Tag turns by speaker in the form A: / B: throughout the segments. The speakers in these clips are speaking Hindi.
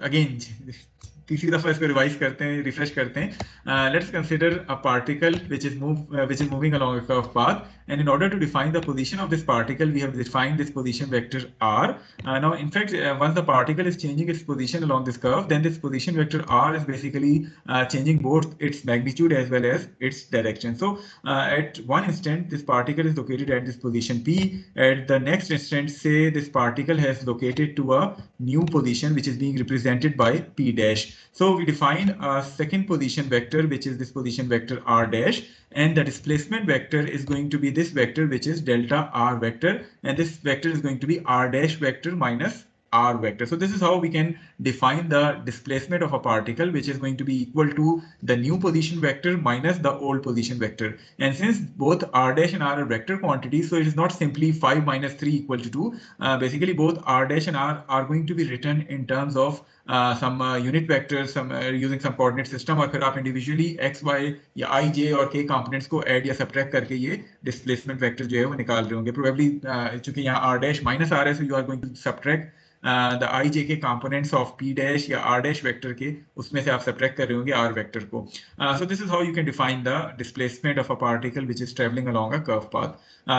A: अगेन तीसरी दफा इसको रिवाइज करते हैं, रिफ्रेश करते हैं. Let's consider a particle which is moving along a curved path, and in order to define the position of this particle we have defined this position vector r. Now in fact once the particle is changing its position along this curve, then this position vector r is basically changing both its magnitude as well as its direction. So at one instant this particle is located at this position p. At the next instant, say this particle has located to a new position which is being represented by p dash. So we define a second position vector which is this position vector r dash, and the displacement vector is going to be this vector which is delta r vector, and this vector is going to be r dash vector minus r vector. So this is how we can define the displacement of a particle, which is going to be equal to the new position vector minus the old position vector. And since both r dash and r are vector quantities, so it is not simply 5 minus 3 equal to 2. Basically both r dash and r are going to be written in terms of some unit vectors, some using some coordinate system, और फिर आप individually x, y या i, j और k components को add या subtract करके ये displacement vector जो है वो निकाल रहे होंगे. Probably चूंकि यहाँ r dash minus r है, so you are going to subtract the i, j के components of p dash या r dash vector के, उसमें से आप subtract कर रहे होंगे r vector को. So this is how you can define the displacement of a particle which is traveling along a curved path.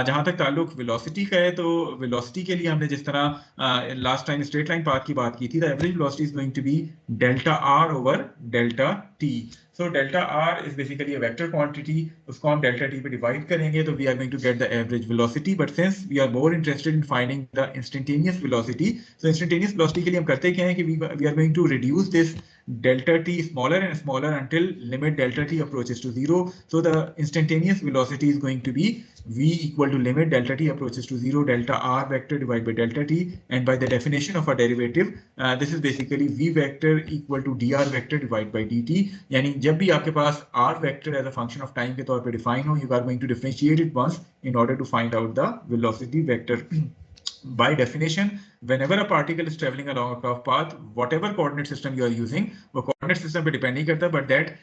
A: जहां तक ताल्लुक वेलोसिटी का है, तो वेलोसिटी के लिए हमने जिस तरह last time straight line path की बात की थी, the average velocity is going to be delta r over delta t. So delta r is basically a vector quantity, उसको हम डेल्टा टी पे डिवाइड करेंगे तो we are going to get the average velocity. But since we are more interested in finding the instantaneous velocity, so instantaneous velocity के लिए हम करते क्या है कि we are going to reduce this delta t smaller and smaller until limit delta t approaches to 0. So the instantaneous velocity is going to be v equal to limit delta t approaches to 0 delta r vector divided by delta t, and by the definition of a derivative this is basically v vector equal to dr vector divided by dt. यानी जब भी आपके पास r vector as a function of time के तौर पे define हो, you are going to differentiate it once in order to find out the velocity vector. By definition, whenever a particle is traveling along a curved path, whatever coordinate system you are using, वो coordinate system पे depend नहीं करता, but that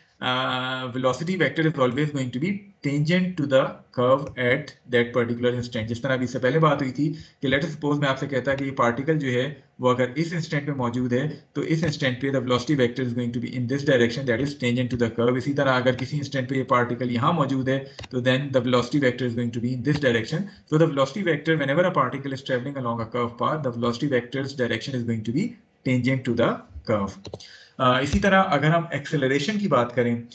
A: velocity vector is always going to be tangent to the curve at that particular instant. जिस तरह अभी इससे पहले बात हुई थी कि let us suppose मैं आपसे कहता कि ये particle जो है वो अगर इस instant पे मौजूद है, तो इस instant पे the velocity vector is going to be in this direction, that is tangent to the curve. इसी तरह अगर किसी instant पे ये particle यहाँ मौजूद है, तो then the velocity vector is going to be in this direction. So the velocity vector, whenever a particle is traveling along a curved path, the velocity vector's direction is going to be tangent to the curve. इसी तरह अगर हम acceleration की बात करें,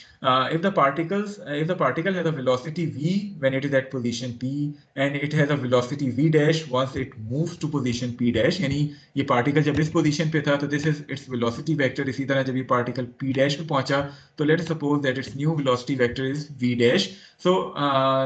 A: if the particle has a velocity v when it is at position p, and it has a velocity v dash once it moves to position p dash, यानी ये particle जब इस position पे था तो this is its velocity vector. इसी तरह जब ये particle p dash पे पहुंचा तो let us suppose that its new velocity vector is v dash. So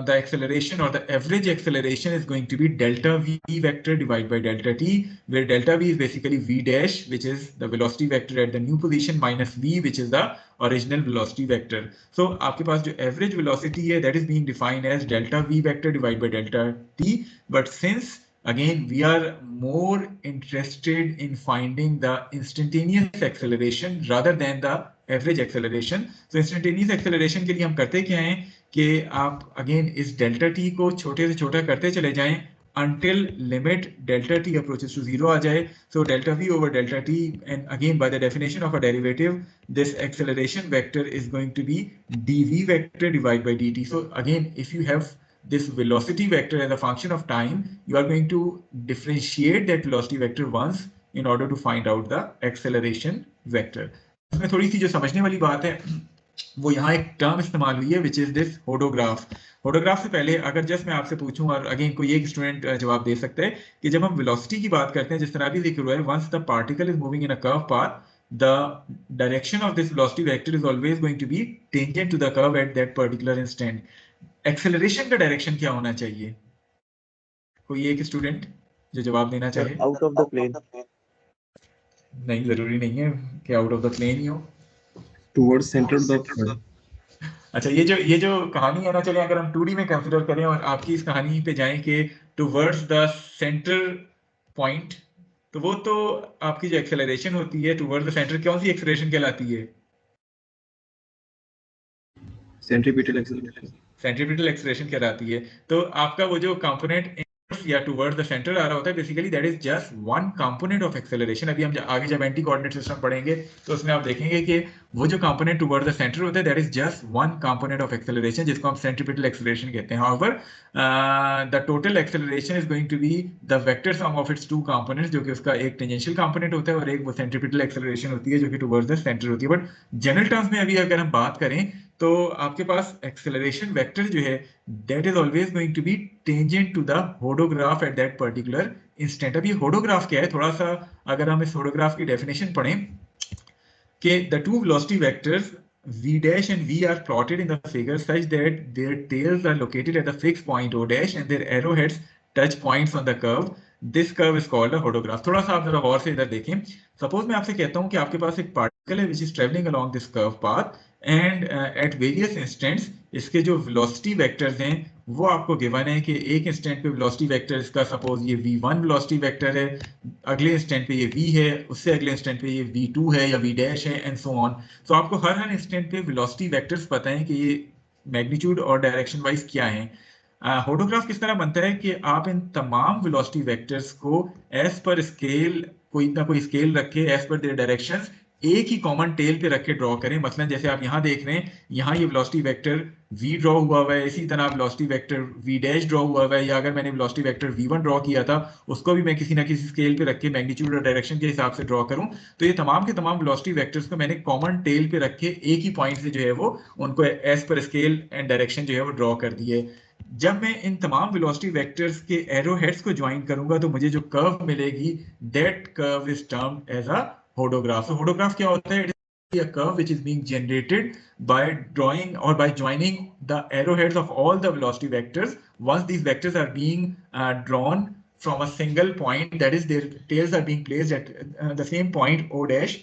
A: the acceleration or the average acceleration is going to be delta v vector divided by delta t, where delta v is basically v dash, which is the velocity vector at the new position, minus v, which is the original velocity vector. So आपके पास जो average velocity है, that is being defined as delta v vector divided by delta t. But since again we are more interested in finding the instantaneous acceleration rather than the average acceleration, so instantaneous acceleration के लिए हम करते क्या हैं कि आप again इस delta t को छोटे से छोटा करते चले जाएं until limit delta t approaches to 0 आ जाए. So delta v over delta t, and again by the definition of a derivative, this acceleration vector is going to be dv vector divided by dt. So again, if you have this velocity vector as a function of time, you are going to differentiate that velocity vector once in order to find out the acceleration vector. इसमें थोड़ी सी जो समझने वाली बात है वो यहाँ एक टर्म इस्तेमाल हुई है which is this hodograph. hodograph से पहले अगर जस्ट मैं आपसे पूछूं, और अगेन कोई एक स्टूडेंट जवाब दे सकता है कि जब हम वेलोसिटी की बात करते हैं, जिस तरह अभी जिक्र हुआ है, once the particle is moving in a curved path, the direction of this velocity vector is always going to be tangent to the curve at that particular instant. Acceleration का डायरेक्शन क्या होना चाहिए? कोई एक स्टूडेंट जो जवाब देना चाहे.
B: Out of the plane.
A: नहीं, जरूरी नहीं है कि आउट ऑफ द प्लेन ही हो.
B: Towards centre of the.
A: अच्छा, ये जो कहानी है ना, चलिए अगर हम 2D में कंसीडर करें और आपकी इस कहानी पे जाएं कि टुवर्ड्स द सेंटर पॉइंट, तो वो तो आपकी जो एक्सेलरेशन होती है टुवर्ड्स द सेंटर, कौन सी एक्सेलरेशन कहलाती है?
B: Centripetal acceleration.
A: सेंट्रीपिटल एक्सेलरेशन कहलाती है. तो आपका वो जो कंपोनेंट टूवर्ड्स या टूवर्ड्स द सेंटर आ रहा होता है, basically that is just one component of acceleration. अभी हम आगे जब एंटी कोऑर्डिनेट सिस्टम पढ़ेंगे तो उसमें आप देखेंगे कि वो जो कंपोनेंट टूवर्ड्स द सेंटर होता है that is just one component of acceleration, जिसको हम सेंट्रीपिटल एक्सेलरेशन कहते हैं। However the total acceleration is going to be the vector sum of its two components, जो कि उसका एक टेंजेंशियल कंपोनेंट होता है और एक वो सेंट्रीपिटल एक्सेलरेशन होती है जो कि टुवर्ड्स द सेंटर होती है। बट जनरल टर्म्स में अभी अगर हम बात करें तो आपके पास एक्सेलरेशन वेक्टर जो है that is always going to be tangent to the hodograph at that particular instant. अब ये होडोग्राफ क्या है, थोड़ा सा अगर हम इस होडोग्राफ की डेफिनेशन पढ़ें कि the two velocity vectors v dash and v are plotted in the figure such that their tails are located at the fixed point o dash and their arrowheads touch points on the curve. This curve is called a hodograph. थोड़ा सा आप जरा गौर से इधर देखें। सपोज मैं आपसे कहता हूं कि आपके पास एक पार्टिकल है which is traveling along this curve path and at various instants इसके जो velocity vectors हैं वो आपको गिवन है कि एक इंस्टेंट पे वेलोसिटी वेक्टर इसका सपोज ये v1 वेलोसिटी वेक्टर है, अगले इंस्टेंट पे ये v है, उससे अगले इंस्टेंट पे ये v2 है या v डैश है एंड सो ऑन। तो आपको हर इंस्टेंट पे वेलोसिटी वेक्टर्स पता है कि ये मैग्नीट्यूड और डायरेक्शन वाइज क्या है। होडोग्राफ किस तरह बनता है कि आप इन तमाम वेलोसिटी वेक्टर्स को एज पर स्केल कोई ना कोई स्केल रखे एज पर देयर डायरेक्शंस एक ही कॉमन टेल पे रख के ड्रॉ करें। मसलन जैसे आप यहाँ देख रहे हैं, यहाँ ये वेलोसिटी वेक्टर v ड्रॉ हुआ है, इसी तरह velocity vector v dash draw हुआ है, या अगर मैंने वेलोसिटी वेक्टर v1 ड्रॉ किया था उसको भी मैं किसी ना किसी स्केल पे रख के मैग्नीट्यूड और डायरेक्शन के हिसाब से ड्रॉ करूं, तो ये तमाम के तमाम वेलोसिटी वेक्टर्स को मैंने कॉमन टेल पे रख के एक ही पॉइंट से जो है वो उनको as per scale and direction जो है वो ड्रॉ कर दिए। जब मैं इन तमाम वेलोसिटी वेक्टर्स के एरो हेड्स को ज्वाइन करूंगा तो मुझे जो कर्व मिलेगी that curve is termed as a hodograph. So hodograph क्या होता है? It is a curve which is being generated by drawing or by joining the arrowheads of all the velocity vectors. Once these vectors are being drawn from a single point, that is their tails are being placed at the same point o dash,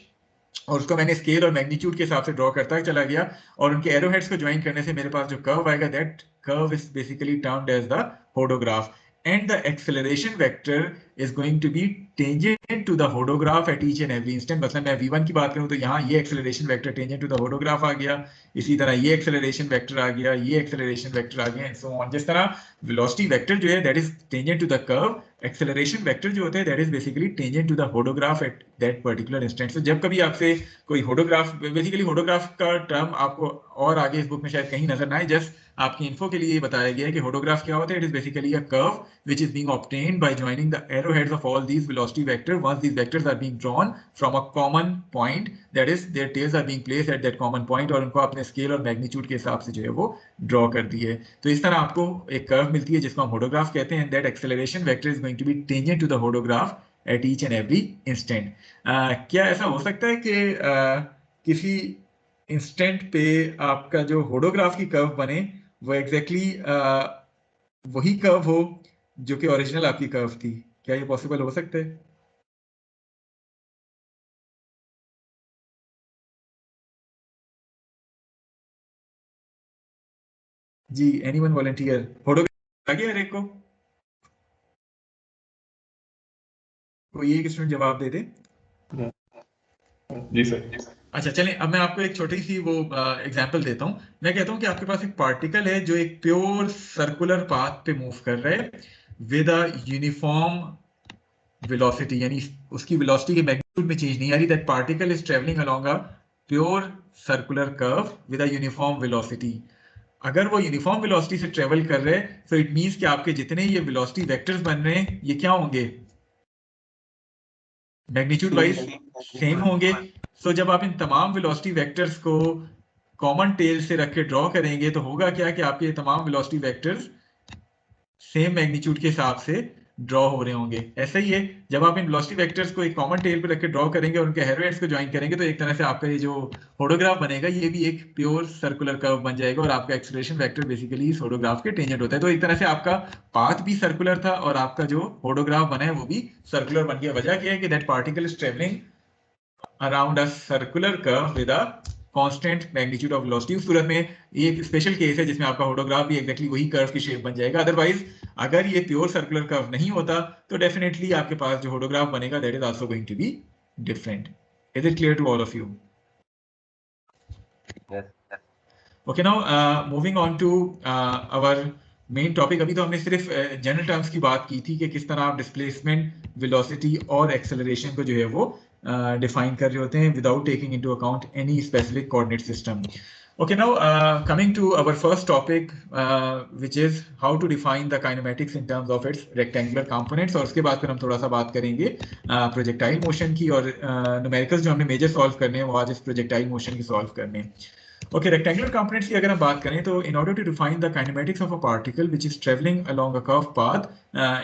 A: और उसको मैंने स्केल और मैग्नीट्यूड के हिसाब से ड्रॉ करता चला गया और उनके एरोहेड्स को ज्वाइन करने से मेरे पास जो कर्व आएगा that curve is basically termed as the hodograph. And the acceleration vector is going to be tangent to the hodograph at each and every instant. मतलब मैं v1 की बात करूं तो यहाँ ये acceleration vector tangent to the hodograph आ गया, इसी तरह ये acceleration vector आ गया, ये acceleration vector आ गया and so on. जिस तरह velocity vector जो है that is tangent to the curve, acceleration vector जो होते हैं that is basically tangent to the hodograph at that particular instant. So जब कभी आपसे कोई hodograph, basically hodograph का टर्म आपको और आगे इस बुक में शायद कहीं नजर ना आए, जस्ट आपकी इन्फो के लिए बताया गया है कि hodograph क्या होता है। It is basically a curve which is being obtained by joining the arrowheads of all these velocity vectors once these vectors are being drawn from a common point, that is their tails are being placed at that common point और उनको अपने स्केल और मैग्नीट्यूड के हिसाब से जो है वो ड्रॉ कर दिए। तो इस तरह आपको एक कर्व मिलती है जिसको हम hodograph कहते हैं। That acceleration vector is going to be tangent to the hodograph at each and every instant. क्या ऐसा हो सकता है कि किसी इंस्टेंट पे आपका जो hodograph की कर्व बने वो एग्जैक्टली वही कर्व हो जो कि ओरिजिनल आपकी कर्व थी? क्या ये पॉसिबल हो सकता है? जी, एनीवन वॉलंटियर? hodograph आ गया हर एक को? कोई एक स्टूडेंट जवाब दे दे।
B: जी सर।
A: अच्छा चलें, अब मैं आपको एक छोटी सी वो एग्जांपल देता हूँ। मैं कहता हूँ कि आपके पास एक पार्टिकल है जो एक प्योर सर्कुलर पाथ पे मूव कर रहा है विद अ यूनिफॉर्म वेलोसिटी, यानी उसकी वेलोसिटी के मैग्नीट्यूड में चेंज नहीं आ रही। That particle is travelling along a pure circular curve with a uniform velocity. अगर वो यूनिफॉर्म वेलोसिटी से ट्रेवल कर रहे हैं तो इट मींस कि आपके जितने ये वेलोसिटी वेक्टर्स बन रहे हैं ये क्या होंगे? मैग्नीट्यूड वाइज सेम होंगे। सो जब आप इन तमाम वेलोसिटी वेक्टर्स को कॉमन टेल से रख के ड्रॉ करेंगे तो होगा क्या कि आपके तमाम वेलोसिटी वेक्टर्स सेम मैग्नीट्यूड के हिसाब से ड्रॉ हो रहे होंगे। ऐसा ही है, जब आप इन वेलोसिटी वेक्टर्स को एक कॉमन टेल पे रख के ड्रॉ करेंगे और उनके एरोहेड्स को ज्वाइन करेंगे तो एक तरह से आपका ये जो hodograph बनेगा ये भी एक प्योर सर्कुलर कर्व बन जाएगा और आपका एक्सेलरेशन वेक्टर बेसिकली इस hodograph के टेंजेंट होता है। तो एक तरह से आपका पाथ भी सर्कुलर था और आपका जो hodograph बना है वो भी सर्कुलर बन गया। वजह क्या है कि that particle is travelling around a circular curve with a constant magnitude of velocity. उस सूरत में ये एक स्पेशल केस है जिसमें आपका hodograph भी एग्जैक्टली वही कर्व की शेप बन जाएगा। अदरवाइज अगर ये प्योर सर्कुलर कर्व नहीं होता तो डेफिनेटली आपके पास जो hodograph बनेगा that is also going to be different. Is it clear to all of you?
C: Yes.
A: Okay, now moving on to our main topic अभी तो हमने सिर्फ जनरल टर्म्स की बात की थी कि किस तरह आप डिस्प्लेसमेंट, वेलोसिटी और एक्सेलरेशन को जो है वो डिफाइन कर रहे होते हैं without taking into account any specific coordinate system. Okay, now coming to our first topic, which is how to define the kinematics in terms of its rectangular components. और उसके बाद फिर हम थोड़ा सा बात करेंगे प्रोजेक्टाइल मोशन की, और न्यूमेरिकल्स जो हमने मेजर सॉल्व करने हैं वो आज इस प्रोजेक्टाइल मोशन की सॉल्व करने हैं. Okay, rectangular components की अगर हम बात करें तो in order to define the kinematics of a particle which is traveling along a curved path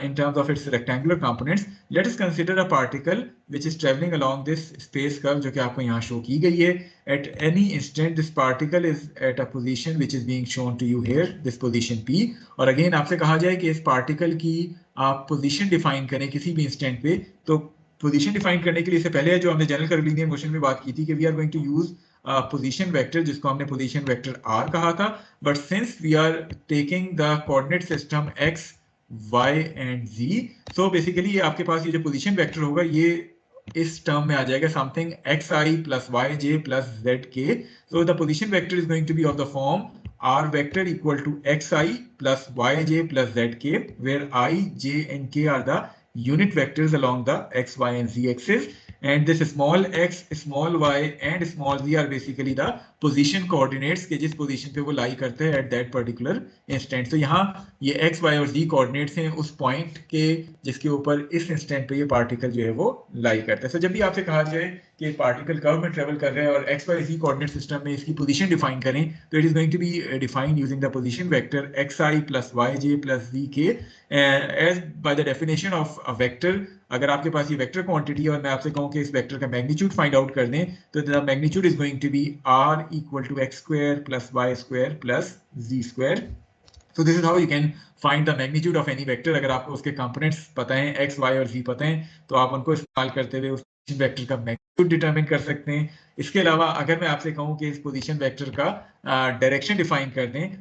A: in terms of its rectangular components, let us consider a particle which is traveling along this space curve जो कि आपको यहाँ शो की गई है. At any instant this particle is at a position which is being shown to you here, this position P. और again आपसे कहा जाए कि इस particle की आप position define करें किसी भी instant पे, तो position define करने के लिए इससे पहले जो हमने जनरल कर्वीलिनियर मोशन में बात की थी कि we are going to use position vector जिसको हमने पोजीशन वेक्टर r कहा था. But since we are taking the coordinate system x, y and z, so basically ये आपके पास ये जो पोजीशन वेक्टर होगा ये इस टर्म में आ जाएगा something xi plus yj plus zk. So the position vector is going to be of the form r vector equal to xi plus yj plus zk, where I, j and k are the unit vectors along the x, y and z axis. And this small x, small y and small z are basically the position coordinates के जिस position पे वो lie करते हैं at that particular instant. तो यहाँ ये x, y और z coordinates हैं उस point के जिसके ऊपर इस instant पे ये particle जो है वो lie करता है. So जब भी आपसे कहा जाए कि particle curve में travel कर रहे हैं और x, y, z coordinate system में इसकी position define करें, तो it is going to be defined using the position vector xi plus yj plus zk. As by the definition of a vector, अगर आपके पास ये वेक्टर क्वांटिटी है और मैं आपसे कहूं कि इस वेक्टर का मैग्नीट्यूड फाइंड आउट कर दें, तो the magnitude is going to be r equal to x square plus y square plus z square. So this is how you can find the magnitude of any vector. अगर आपको उसके कंपोनेंट्स पता हैं, x, y और z पता हैं, तो आप उनको इस्तेमाल करते हुए उस वेक्टर का मैग्नीट्यूड डिटरमिन कर सकते हैं. इसके अलावा अगर मैं आपसे कहूं कि इस पोजीशन वेक्टर का डायरेक्शन डिफाइन कर दें,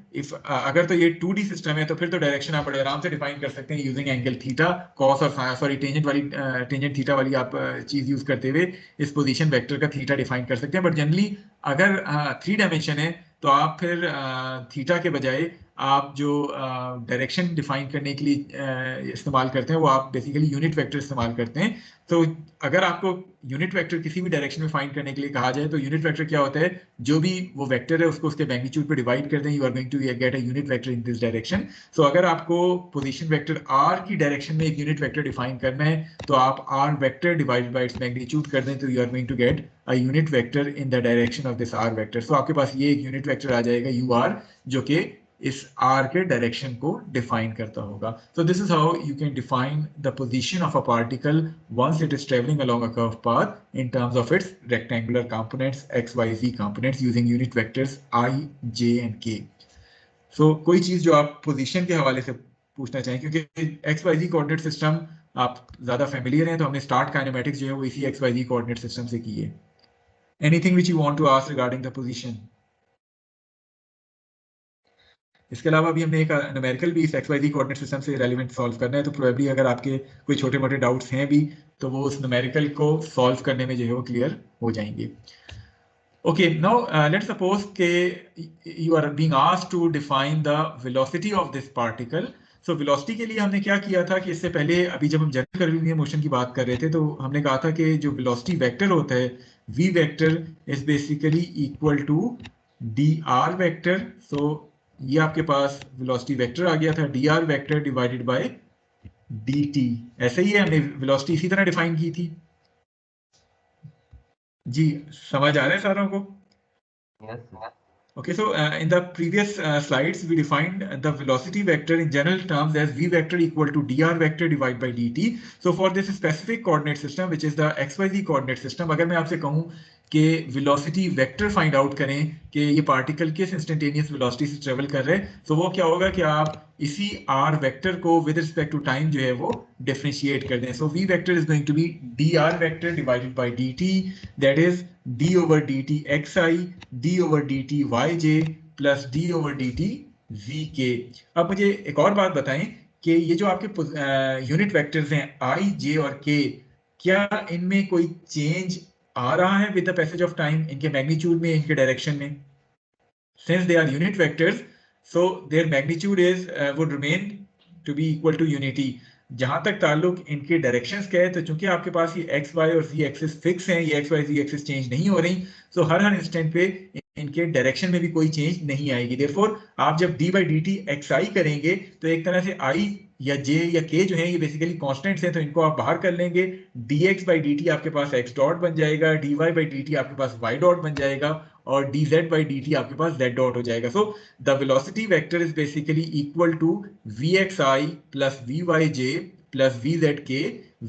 A: अगर तो ये 2D सिस्टम है तो फिर तो डायरेक्शन आप बड़े आराम से डिफाइन कर सकते हैं यूजिंग एंगल थीटा, कॉस और सॉरी टेंजेंट थीटा वाली आप चीज यूज करते हुए इस पोजीशन वेक्टर का थीटा डिफाइन कर सकते हैं. बट जनरली अगर 3 डायमेंशन है तो आप फिर थीटा के बजाय आप जो डायरेक्शन डिफाइन करने के लिए इस्तेमाल करते हैं वो आप बेसिकली यूनिट वेक्टर इस्तेमाल करते हैं. तो अगर आपको यूनिट वेक्टर किसी भी डायरेक्शन में फाइंड करने के लिए कहा जाए तो यूनिट वेक्टर क्या होता है, जो भी वो वेक्टर है उसको उसके मैग्नीट्यूड पे डिवाइड कर दें, you are going to get a unit vector in this direction. So अगर आपको पोजीशन वेक्टर r की डायरेक्शन में एक यूनिट वेक्टर डिफाइन करना है तो आप r vector divided by its magnitude कर दें, तो you are going to get a unit vector in the direction of this r vector. So आपके पास ये एक यूनिट वेक्टर आ जाएगा ur जो कि इस r के डायरेक्शन को डिफाइन करता होगा. So this is how you can define the position of a particle once it is traveling along a curved path in terms of its rectangular components x, y, z components using unit vectors I, j and k. So कोई चीज जो आप पोजीशन के हवाले से पूछना चाहें, क्योंकि x, y, z coordinate system आप ज्यादा फेमिलियर हैं, तो हमने स्टार्ट काइनेमेटिक्स जो है वो इसी x, y, z coordinate system से की है. Anything which you want to ask regarding the position? इसके अलावा भी हमने एक न्यूमेरिकल भी इस XYZ कोऑर्डिनेट सिस्टम से रेलेवेंट सॉल्व करना है, तो प्रोबेबली अगर आपके कोई छोटे मोटे डाउट्स हैं भी तो वो उस न्यूमेरिकल को सॉल्व करने में जो है वो क्लियर हो जाएंगे. ओके, नाउ लेट्स सपोज के you are being asked to define the velocity of this particle. So velocity के लिए हमने क्या किया था कि इससे पहले अभी जब हम जनरल कर्वीलिनियर मोशन की बात कर रहे थे तो हमने कहा था कि जो वेलोसिटी वेक्टर होता है v vector is basically equal to dr vector. So ये आपके पास वेलोसिटी वेक्टर आ गया था dr vector divided by dt. ऐसे ही है, हमने वेलोसिटी इसी तरह डिफाइन की थी. जी समझ आ रहा है सारों को?
B: Yes.
A: Okay, so in the previous slides we defined the velocity vector in general terms as v vector equal to dr vector divided by dt. So for this specific coordinate system which is the xyz coordinate system, अगर मैं आपसे कहूँ कि वेलोसिटी वेक्टर फाइंड आउट करें कि ये पार्टिकल किस इंस्टेंटेनियस वेलोसिटी से ट्रेवल कर रहे हैं, तो वो क्या होगा कि आप इसी r वेक्टर को विद रिस्पेक्ट टू टाइम जो है वो डिफरेंशिएट कर दें. So v vector is going to be dr vector divided by dt, that is d over dt xi d over dt yj plus d over dt vk. अब मुझे एक और बात बताएं कि ये जो आपके यूनिट वेक्टर्स हैं i, j और k, क्या इनमें कोई चेंज आ रहा है with the passage of time, इनके मैग्नीट्यूड में, इनके डायरेक्शन में? Since they are unit vectors, so their magnitude is would remain to be equal to unity. जहां तक ताल्लुक इनके डायरेक्शंस का है, तो चूंकि आपके पास ये एक्स वाई और जी एक्सिस फिक्स हैं, ये एक्स वाई जी एक्सिस चेंज नहीं हो रही, सो हर इंस्टेंट पे इनके डायरेक्शन में भी कोई चेंज नहीं आएगी। देयरफॉर आप जब d by d t x i करेंगे तो एक तरह से आई या जे या के जो है ये बेसिकली कॉन्स्टेंट्स हैं, तो इनको आप बाहर कर लेंगे। D x by d t आपके पास एक्स डॉट बन जाएगा, d y by d t आपके पास वाई डॉट बन जाएगा, और d z by d t आपके पास जेड डॉट हो जाएगा। So the velocity vector is basically equal to v x i plus v y j plus vzk,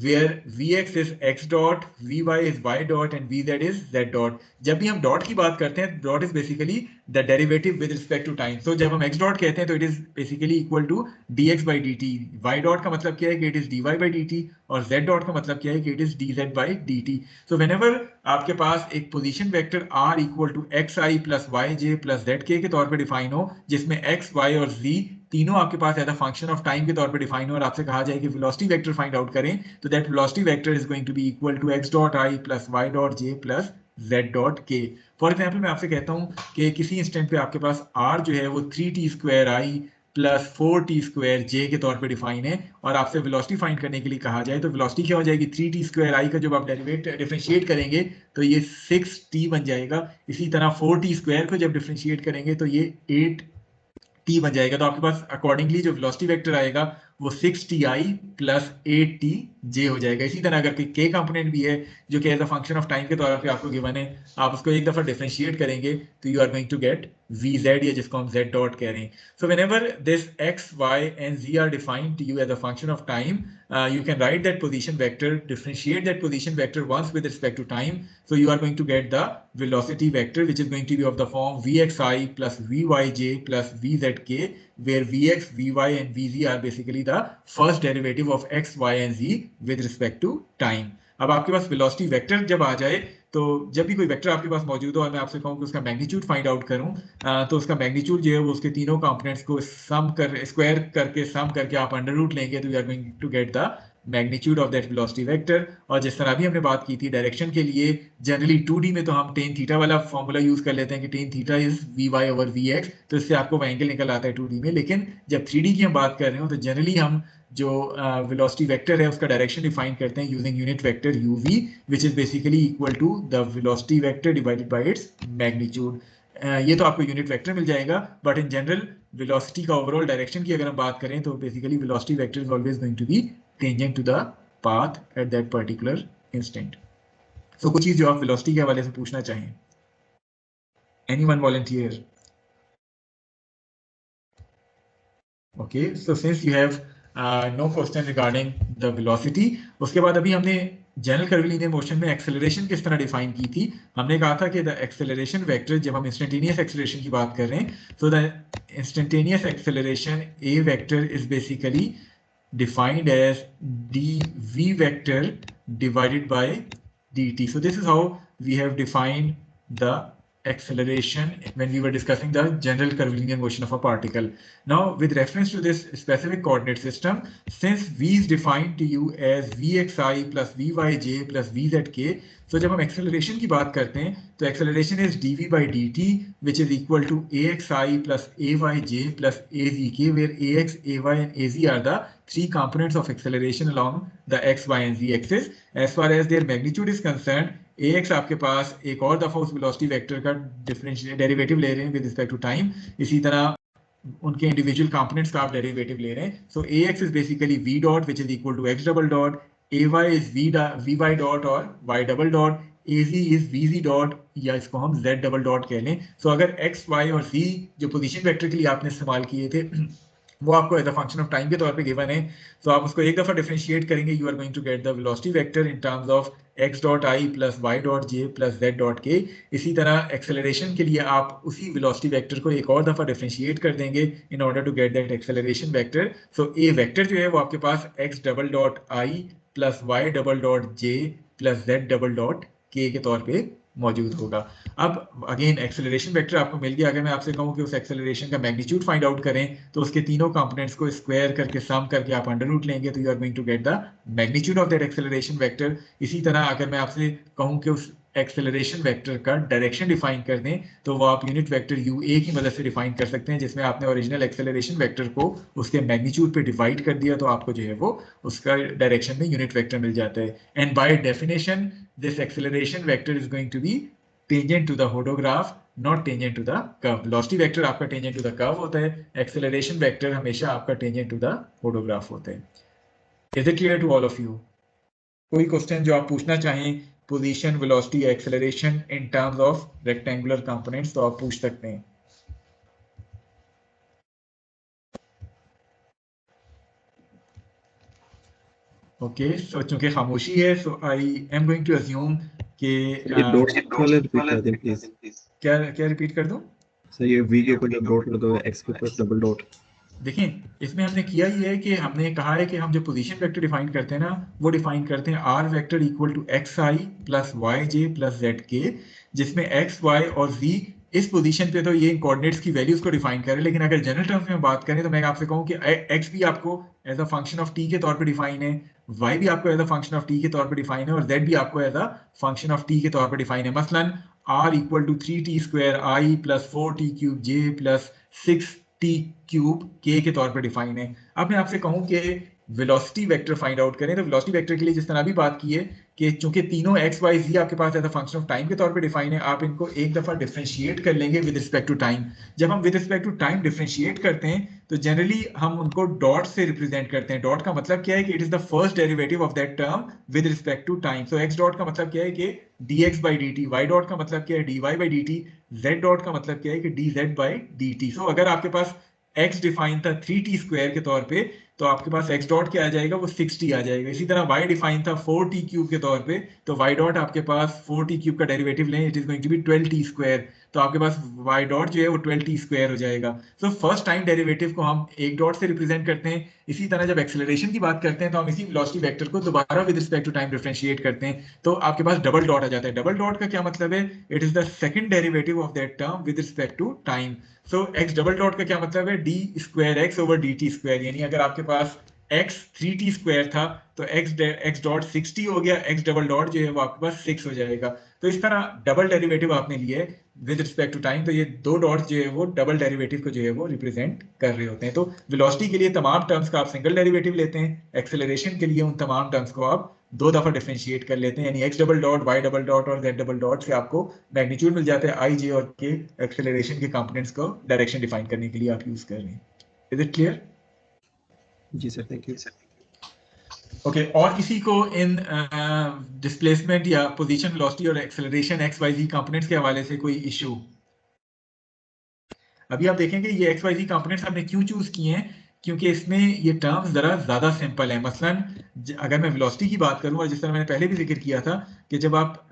A: where vx is x dot, vy is y dot and vz is z dot. जब भी हम डॉट की बात करते हैं, dot is basically the derivative with respect to time. So जब हम x डॉट कहते हैं तो it is basically equal to dx by dt। y dot का मतलब क्या है कि it is dy by dt, और z डॉट का मतलब क्या है कि it is dz by dt। So whenever आपके पास एक position vector r equal to xi plus yj plus zk के तौर पे डिफाइन हो, जिसमें x, y और z तीनों आपके पास as a function of time के तौर पे डिफाइन हो, और आपसे कहा जाए कि वेलोसिटी वेक्टर फाइंड आउट करें, तो that velocity vector is going to be equal to x dot i plus y dot j plus z dot k। For example मैं आपसे कहता हूं कि किसी इंस्टेंट पे आपके पास r जो है वो 3t square i plus 4t square j के तौर पे डिफाइन है, और आपसे वेलोसिटी फाइंड करने के लिए कहा जाए तो वेलोसिटी क्या हो जाएगी, 3t स्क्वायर i का जब आप डिफरेंशिएट करेंगे तो ये 6t बन जाएगा। इसी तरह 4t स्क्वायर को जब डिफरेंशिएट करेंगे तो ये 8t बन जाएगा। तो आपके पास अकॉर्डिंगली जो वेलोसिटी वेक्टर आएगा वो 6ti प्लस 8tj हो जाएगा। इसी तरह अगर कोई k कंपोनेंट भी है जो कि as a function of time के तौर पे आपको गिवन है, आप उसको एक दफा डिफरेंशिएट करेंगे तो you are going to get vz, या जिसको हम z डॉट कह रहे हैं। So whenever this x, y and z are defined to you as a function of time, you can write that position vector, differentiate that position vector once with respect to time. So you are going to get the velocity vector, which is going to be of the form vxi plus vyj plus vzk, where vx, vy and vz are basically the first derivative of x, y and z with respect to time. अब आपके पास वेलोसिटी वेक्टर जब आ जाए, तो जब भी कोई वेक्टर आपके पास मौजूद हो और मैं आपसे कहूं कि उसका मैग्नीट्यूड फाइंड आउट करूं, तो उसका मैग्नीट्यूड जो है वो उसके तीनों कंपोनेंट्स को सम कर स्क्वायर करके सम करके आप अंडर रूट लेंगे, तो you are going to get the magnitude of that velocity vector. और जिस तरह अभी हमने बात की थी डायरेक्शन के लिए, जनरली 2D में तो हम टेन थीटा वाला फॉर्मूला यूज कर लेते हैं कि tan theta is v y over v x, तो इससे आपको एंगल निकल आता है 2D में। लेकिन जब 3D की हम बात कर रहे हो तो जनरली हम जो वेलोसिटी वेक्टर है उसका डायरेक्शन डिफाइन करते हैं using unit vector uv, which is basically equal to the velocity vector divided by its magnitude. ये तो आपको यूनिट वेक्टर मिल जाएगा, बट इन जनरल वेलोसिटी का ओवरऑल डायरेक्शन की अगर हम बात करें तो basically velocity vector is always going to be tangent to the path at that particular instant. So कुछ चीज जो आप वेलोसिटी के हवाले से पूछना चाहें, anyone volunteer? Okay, so since you have no question regarding the velocity, उसके बाद अभी हमने जनरल कर्विलिनियर मोशन में एक्सेलरेशन किस तरह डिफाइन की थी। हमने कहा था कि द एक्सेलरेशन वेक्टर, जब हम इंस्टेंटेनियस एक्सेलरेशन की बात कर रहे हैं, तो the instantaneous acceleration A vector is basically defined as dv vector divided by dt. So this is how we have defined the acceleration when we were discussing the general curvilinear motion of a particle. Now, with reference to this specific coordinate system, since v is defined to you as vxi plus vyj plus vzk, so जब हम acceleration की बात करते हैं तो acceleration is dv by dt, which is equal to axi plus ayj plus azk, where ax, ay and az are the three components of acceleration along the x, y and z axis. As far as their magnitude is concerned, ax आपके पास एक और दफा उस वेलोसिटी वेक्टर का डिफरेंशियल डेरिवेटिव ले रहे हैं विद रिस्पेक्ट टू टाइम, इसी तरह उनके इंडिविजुअल कंपोनेंट्स का आप डेरिवेटिव ले रहे हैं। So ax is basically v dot which is equal to x double dot, ay is vy dot और y double dot, az is vz dot, या इसको हम z डबल डॉट कह लें। सो अगर x, y और z जो पोजीशन वेक्टर के लिए आपने इस्तेमाल किए थे वो आपको as a function of time के तौर पे गिवन है, तो आप उसको एक दफा डिफरेंशिएट करेंगे, you are going to get the velocity vector in terms of x dot i plus y dot j plus z dot k। इसी तरह एक्सेलरेशन के लिए आप उसी वेलोसिटी वेक्टर को एक और दफा डिफरेंशिएट कर देंगे in order to get that acceleration vector. So a vector जो है वो आपके पास x double dot i plus y double dot j plus z double dot k के तौर पे मौजूद होगा। अब अगेन एक्सेलरेशन वेक्टर आपको मिल गया। अगर मैं आपसे कहूं कि उस एक्सेलरेशन का मैग्नीट्यूड फाइंड आउट करें तो उसके तीनों कंपोनेंट्स को स्क्वायर करके सम करके आप अंडर रूट लेंगे, तो you are going to get the magnitude of that acceleration vector. इसी तरह अगर मैं आपसे कहूं कि उस एक्सेलरेशन वेक्टर का डायरेक्शन डिफाइन कर दें तो वो आप यूनिट वेक्टर UA की मदद से डिफाइन कर सकते हैं, जिसमें आपने ओरिजिनल एक्सेलरेशन वेक्टर को उसके मैग्नीट्यूड पे डिवाइड कर दिया तो आपको जो है वो उसका डायरेक्शन में यूनिट वेक्टर मिल जाता है. And by definition this acceleration vector is going to be tangent to the hodograph, not tangent to the curve. Velocity vector आपका टेंजेंट टू द कर्व होता है, एक्सेलरेशन वेक्टर हमेशा आपका टेंजेंट टू द होडोग्राफ होता है. Is it clear to all of you? कोई क्वेश्चन जो आप पूछना चाहें, position, velocity, acceleration in terms of rectangular components, तो आप पूछ सकते हैं. ओके, सो चूंकि खामोशी है, so I am going to assume कि
B: ये डॉट वाले रिपीट कर दें प्लीज.
A: क्या क्या रिपीट कर दूं?
B: सर ये वी के ऊपर जब डॉट लगा हुआ है, एक्स के ऊपर डबल डॉट.
A: देखें, इसमें हमने किया ही है कि हमने कहा है कि हम जो पोजीशन वेक्टर डिफाइन करते हैं ना, वो डिफाइन करते हैं r vector equal to x i plus y j plus z के, जिसमें एक्स वाई और जी इस पोजीशन पे तो ये कोऑर्डिनेट्स की वैल्यूज को डिफाइन करें. लेकिन अगर जनरल टर्म्स में बात करें तो मैं आपसे कहूं कि एक्स भी आपको as a function of t के तौर पे डिफाइन है, वाई भी आपको as a function of t के तौर पे डिफाइन है, और जेड भी आपको as a function of t के तौर पे डिफाइन है. मसलन r equal to 3t square i plus 4t cube j plus 6t cube के तौर पर डिफाइन है. अब मैं आपसे कहूं कि वेलोसिटी वेक्टर फाइंड आउट करें, तो वेलोसिटी वेक्टर के लिए जिस तरह भी बात की है कि चूंकि तीनों एक्स वाई जी आपके पास as a function of time के तौर पे डिफाइन है, आप इनको एक दफा डिफरेंशिएट कर लेंगे विद रिस्पेक्ट टू टाइम. जब हम with respect to time differentiate करते हैं तो जनरली हम उनको डॉट से रिप्रेजेंट करते हैं. डॉट का मतलब क्या है कि it is the first derivative of that term with respect to time. So x dot का मतलब क्या है कि dx by dt, y dot का मतलब क्या है dy by dt, z dot का मतलब क्या है कि dz by dt. सो अगर आपके पास x डिफाइन था 3t स्क्वायर के तौर पे, तो आपके पास x डॉट क्या आ जाएगा, वो 6t आ जाएगा. इसी तरह y डिफाइन था 4t क्यूब के तौर पे, तो y डॉट आपके पास 4t क्यूब का डेरिवेटिव लें, it is going to be 12t square, तो आपके पास y डॉट जो है वो 12t स्क्वायर हो जाएगा. सो फर्स्ट टाइम डेरिवेटिव को हम एक डॉट से रिप्रेजेंट करते हैं. इसी तरह जब एक्सेलरेशन की बात करते हैं तो हम इसी वेलोसिटी वेक्टर को दोबारा with respect to time differentiate करते हैं, तो आपके पास डबल डॉट आ जाता है. डबल डॉट का क्या मतलब है? It is the second derivative of that term with respect to time. So x double dot का क्या मतलब है? D square x over d t square. यानी अगर आपके पास x 3t स्क्वायर था तो x डॉट 6t हो गया, x डबल डॉट जो है वो आपके पास 6 हो जाएगा. तो इस तरह डबल डेरिवेटिव आपने लिए विद रिस्पेक्ट टू टाइम, तो ये दो डॉट्स जो है वो डबल डेरिवेटिव को जो है वो रिप्रेजेंट कर रहे होते हैं. तो वेलोसिटी के लिए तमाम टर्म्स का आप सिंगल डेरिवेटिव लेते हैं, एक्सेलरेशन के लिए उन तमाम टर्म्स को आप दो दफा डिफरेंशिएट कर लेते हैं, यानी x double dot, y double dot और z डबल डॉट से आपको मैग्नीट्यूड मिल जाता है i, j और k एक्सेलरेशन के कंपोनेंट्स को डायरेक्शन डिफाइन करने के लिए आप यूज कर रहे हैं. Is it clear?
B: जी सर, थैंक यू.
A: ओके, और किसी को इन डिस्प्लेसमेंट या पोजीशन, वेलोसिटी और acceleration x y z components के हवाले से कोई इशू? अभी आप देखेंगे ये एक्स वाई जी कंपोनेंट्स हमने क्यों चूज किए हैं, क्योंकि इसमें ये टर्म्स जरा ज्यादा सिंपल है. मसलन अगर मैं वेलोसिटी की बात करूं, और जिस तरह मैंने पहले भी जिक्र किया था कि जब आप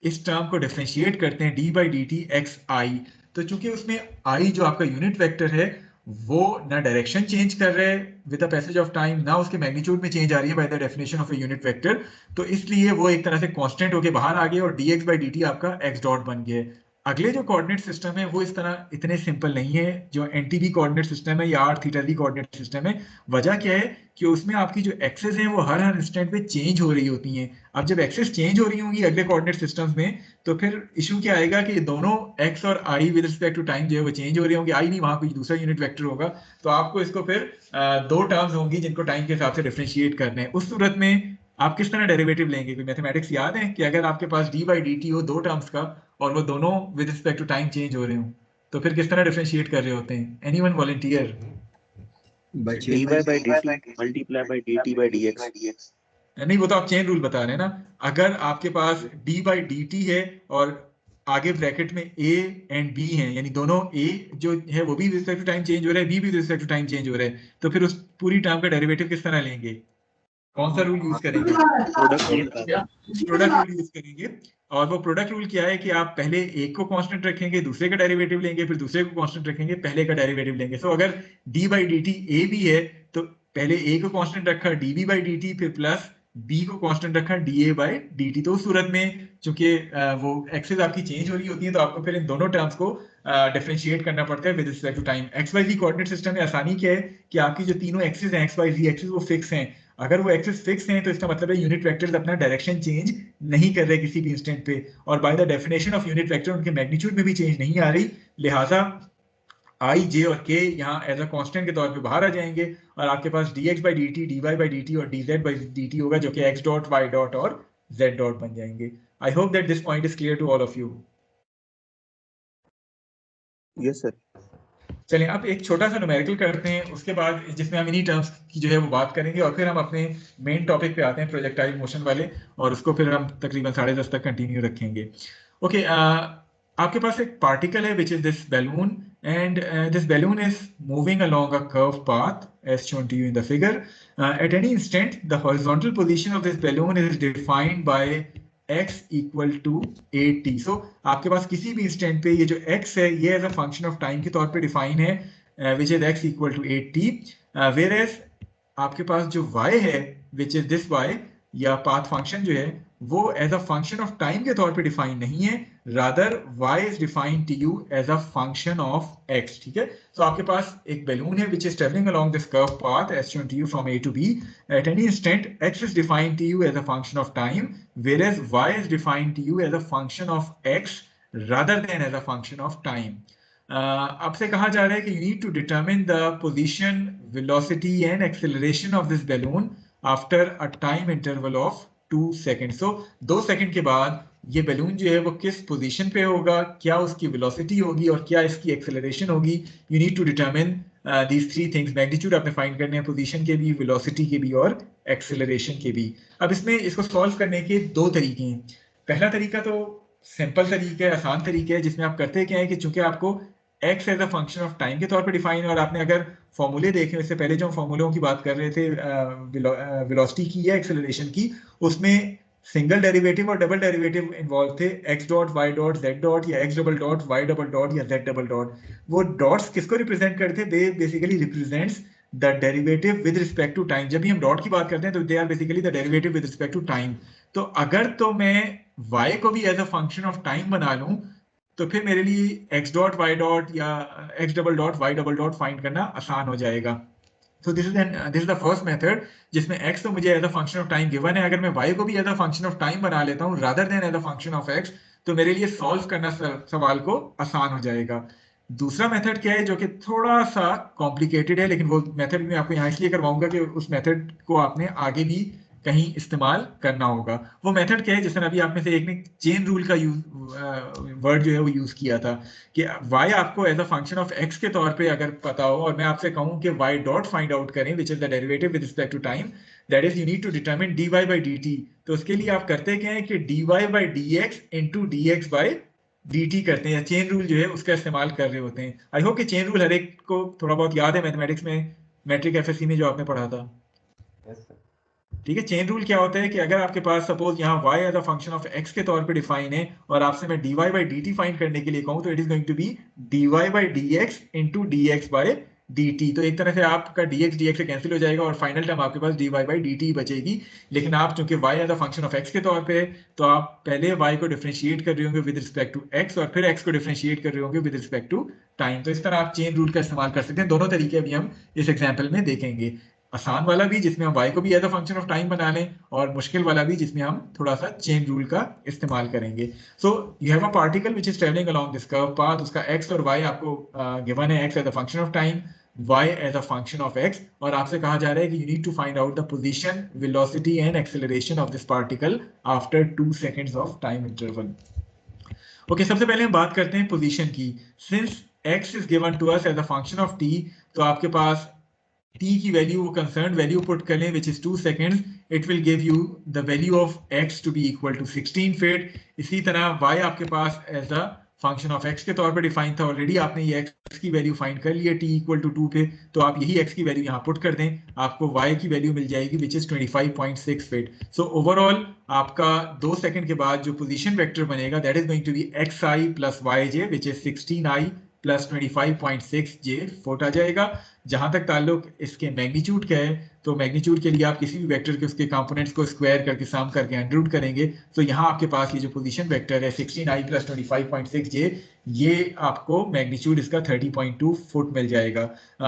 A: इस टर्म को डिफरेंशिएट करते हैं d by d t x i, तो चूंकि उसमें आई जो आपका यूनिट वेक्टर है वो ना डायरेक्शन चेंज कर रहे हैं with the passage of time, ना उसके मैग्नीट्यूड में चेंज आ रही है by the definition of a unit vector, तो इसलिए वो एक तरह से कांस्टेंट होके बाहर आ गया और dx बाई dt आपका x डॉट बन गया. अगले जो कोऑर्डिनेट सिस्टम है वो इस तरह इतने सिंपल नहीं है, जो एनटीबी कोऑर्डिनेट सिस्टम है या r theta d coordinate system है. वजह क्या है कि उसमें आपकी जो एक्सेस हैं वो हर इंस्टेंट पे चेंज हो रही होती हैं. अब जब एक्सेस चेंज हो रही होंगी अगले कोऑर्डिनेट सिस्टम्स में, तो फिर इशू क्या आएगा कि दोनों x और i with respect to time जो है वो चेंज हो रही होंगी. i नहीं, वहां कोई दूसरा यूनिट वेक्टर होगा, तो आपको इसको फिर दो टर्म्स होंगी जिनको टाइम के हिसाब से डिफरेंशिएट करना है. उस सूरत में आप किस तरह डेरिवेटिव लेंगे? कोई मैथमेटिक्स याद है कि अगर आपके पास डी बाई डी टी हो दो टर्म्स का और वो दोनों with respect to time change हो रहे हो, तो फिर किस तरह डिफरेंशिएट कर रहे होते हैं? Anyone volunteer?
B: By
C: dy by dt multiply by dt by dx.
A: नहीं, वो तो आप चेन रूल बता रहे हैं ना. अगर आपके पास डी बाई डी टी है और आगे ब्रैकेट में a एंड b हैं, यानी दोनों a जो है वो भी with respect to time change हो रहा है, b भी with respect to time change हो रहा है, तो फिर उस पूरी टर्म का डेरिवेटिव किस तरह लेंगे? कौन सा रूल यूज करेंगे? प्रोडक्ट रूल यूज करेंगे. और वो प्रोडक्ट रूल क्या है कि आप पहले एक को कांस्टेंट रखेंगे, दूसरे का डेरिवेटिव लेंगे, फिर दूसरे को कांस्टेंट रखेंगे, पहले का डेरिवेटिव लेंगे. सो अगर d by d t a भी है तो पहले ए को कांस्टेंट रखा d b by d t, फिर प्लस बी को कांस्टेंट रखा d a by d t. तो उस सूरत में चूंकि वो एक्सेस आपकी चेंज हो रही होती है, तो आपको फिर इन दोनों टर्म्स को डिफरेंशिएट करना पड़ता है with respect to time. X y z coordinate system में आसानी क्या है कि आपकी जो तीनों एक्सेस हैं एक्स वाई जी एक्सेस वो फिक्स हैं. अगर वो एक्सिस फिक्स हैं तो इसका मतलब है यूनिट वेक्टर्स अपना डायरेक्शन चेंज नहीं कर रहे किसी भी इंस्टेंट पे, और by the definition of unit vector उनके मैग्नीट्यूड में भी चेंज नहीं आ रही, लिहाजा आई, जे और के यहाँ एज अ कांस्टेंट के तौर पे बाहर आ जाएंगे, और आपके पास dx by dt, dy by dt और dz by dt होगा, जो कि x डॉट, y डॉट और z डॉट बन जाएंगे। I hope that this point is clear to all of you.
C: Yes sir.
A: चलिए अब एक छोटा सा न्यूमेरिकल करते हैं, उसके बाद जिसमें हम इन्हीं टर्म्स की जो है वो बात करेंगे, और फिर हम अपने मेन टॉपिक पे आते हैं प्रोजेक्टाइल मोशन वाले, और उसको फिर हम तकरीबन 10:30 तक कंटिन्यू रखेंगे। ओके, आपके पास एक पार्टिकल है which is this balloon, and this balloon is moving along a curved path as shown to you in the figure. At any instant, the horizontal position of this balloon is defined by x equal to 8t. So आपके पास किसी भी इंस्टेंट पे ये जो x है ये as a function of time के तौर पे डिफाइन है, which is x equal to 8t, whereas आपके पास जो y है विच इज दिस y, या पाथ फंक्शन जो है वो as a function of time के तौर पे डिफाइन नहीं है, rather y is defined to you as a function of x। ठीक है, तो आपके पास एक बैलून है which is travelling along this curve path as shown to you from a to b, at any instant x is defined to you as a function of time, whereas y is defined to you as a function of x rather than as a function of time. आपसे कहा जा रहा है कि you need to determine the position, velocity and acceleration of this balloon after a time interval of 2 seconds. So 2 सेकंड के बाद ये बैलून जो है वो किस पोजीशन पे होगा, क्या उसकी वेलोसिटी होगी और क्या इसकी एक्सेलरेशन होगी। You need to determine these three things, magnitude आपने फाइंड करने हैं, पोजीशन के भी, वेलोसिटी के भी और एक्सेलरेशन के भी। अब इसमें इसको सॉल्व करने के दो तरीके हैं। पहला तरीका तो सिंपल तरीका है, आसान तरीका है, जिसमें आप करते क्या है कि चूंकि आपको x as a function of time के तौर पे डिफाइन है, और आपने अगर फॉर्मूले देखे इससे पहले जो हम फॉर्मूलों की बात कर रहे थे वेलोसिटी की या एक्सेलरेशन की, उसमें सिंगल डेरिवेटिव और डबल डेरिवेटिव इन्वॉल्व थे, x dot, y dot, z dot, या x double dot, y double dot या z डबल डॉट। वो डॉट्स किसको रिप्रेजेंट करते हैं? They basically represents the derivative with respect to time. जब भी हम डॉट की बात करते हैं तो they are basically the derivative with respect to time. तो अगर तो मैं y को भी as a function of time बना लूं तो फिर मेरे लिए x डॉट, y डॉट या x double dot, y double dot find करना आसान हो जाएगा। So this is the first method जिसमें x तो मुझे as a function of time given है, अगर मैं y को भी as a function of time बना लेता हूँ rather than as a function of x, तो मेरे लिए सॉल्व करना सवाल को आसान हो जाएगा। दूसरा मेथड क्या है जो कि थोड़ा सा कॉम्प्लिकेटेड है, लेकिन वो मेथड मैं आपको यहाँ इसलिए करवाऊंगा कि उस मेथड को आपने आगे भी कहीं इस्तेमाल करना होगा। वो मेथड क्या है, जिस तरह अभी आप में से एक ने चेन रूल का वर्ड जो है वो यूज किया था, कि y आपको as a function of x के तौर पे अगर पता हो और मैं आपसे कहूं कि y डॉट फाइंड आउट करें which is the derivative with respect to time, that is you need to determine dy by dt। तो उसके लिए आप करते क्या है कि dy by dx into dx by dt करते हैं, चेन रूल जो है उसका इस्तेमाल कर रहे होते हैं। आई होप कि चेन रूल हर एक को थोड़ा बहुत याद है मैथमेटिक्स में, मैट्रिक एफएससी में जो आपने पढ़ा था। ठीक है, चेन रूल क्या होता है कि अगर आपके पास सपोज यहाँ y as a function of x के तौर पे डिफाइन है और आपसे मैं dy by dt फाइंड करने के लिए कहूँ, तो it is going to be dy by dx into dx by dt। तो एक तरह से आपका dx dx से कैंसिल हो जाएगा और फाइनल टर्म आपके पास dy by dt बचेगी। लेकिन आप चूंकि y as a function of x के तौर पे है, तो आप पहले y को डिफरेंशिएट कर रहे होंगे विद रिस्पेक्ट टू x और फिर x को डिफरेंशिएट कर रहे होंगे विद रिस्पेक्ट टू टाइम। तो इस तरह आप चेन रूल का इस्तेमाल कर सकते हैं। दोनों तरीके अभी हम इस एग्जाम्पल में देखेंगे, आसान वाला भी जिसमें हम y को भी as a function of time बना लें, और मुश्किल वाला भी जिसमें हम थोड़ा सा चेन रूल का इस्तेमाल करेंगे। So you have a particle which is travelling along this curve path, उसका x और y आपको गिवन है, x as a function of time, y as a function of x, और आपसे कहा जा रहा है कि you need to find out the position, velocity and acceleration of this particle after 2 seconds of time interval. Okay, सबसे पहले हम बात करते हैं पोजीशन की। Since x is given to us as a function of t, तो आपके पास t की वैल्यू, वो कंसर्न वैल्यू पुट कर लें which is 2 seconds, it will give you the value of x to be equal to 16 feet. इसी तरह y आपके पास as a function of x के तौर पे डिफाइन था ऑलरेडी, आपने ये x की वैल्यू फाइंड कर ली है t इक्वल टू 2 पे, तो आप यही x की वैल्यू यहाँ पुट कर दें, आपको y की वैल्यू मिल जाएगी which is 25.6 feet. So overall आपका 2 सेकंड के बाद जो पोजीशन वेक्टर बनेगा that is going to be xi plus yj which is 16i plus 25.6j foot आ जाएगा। जहां तक ताल्लुक इसके मैग्नीट्यूड का है, तो मैग्नीट्यूड के लिए आप किसी भी वेक्टर के उसके कंपोनेंट्स को स्क्वायर करके सम करके अंडररूट करेंगे, तो यहाँ आपके पास ये जो पोजीशन वेक्टर है 16i प्लस 25.6j, ये आपको मैग्नीट्यूड इसका 30.2 फुट मिल जाएगा।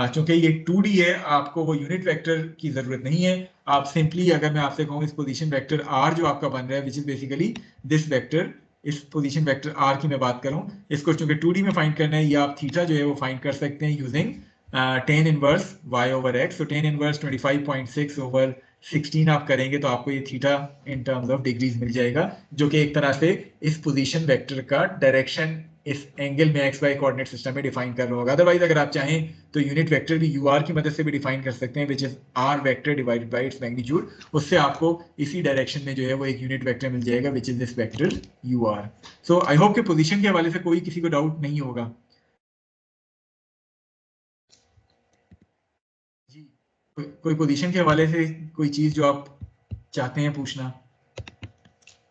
A: चूंकि ये 2D है, आपको वो यूनिट वेक्टर की जरूरत नहीं है, आप सिंपली अगर मैं आपसे कहूँ इस पोजीशन वेक्टर r जो आपका बन रहा है which is basically this vector, इस पोजीशन वेक्टर r की मैं बात करूं, इसको चूंकि 2D में फाइंड करना है, या आप थीटा जो है वो फाइंड कर सकते हैं using tan inverse y over x। तो tan इनवर्स 25.6 ओवर 16 आप करेंगे तो आपको ये theta in terms of degrees मिल जाएगा, जो कि एक तरह से इस पोजीशन वेक्टर का डायरेक्शन इस एंगल में एक्स वाई कोऑर्डिनेट सिस्टम में डिफाइन कर रहा होगा। अदरवाइज अगर आप चाहें तो यूनिट वेक्टर भी यू आर की मदद से भी डिफाइन कर सकते हैं, which is are vector divided by its magnitude. उससे आपको इसी डायरेक्शन में जो है वो एक यूनिट वेक्टर मिल जाएगा which is this vector u r. So I hope कि पोजीशन के हवाले से कोई किसी को डाउट नहीं होगा। जी, कोई पोजीशन के हवाले से कोई चीज जो आप चाहते हैं पूछना,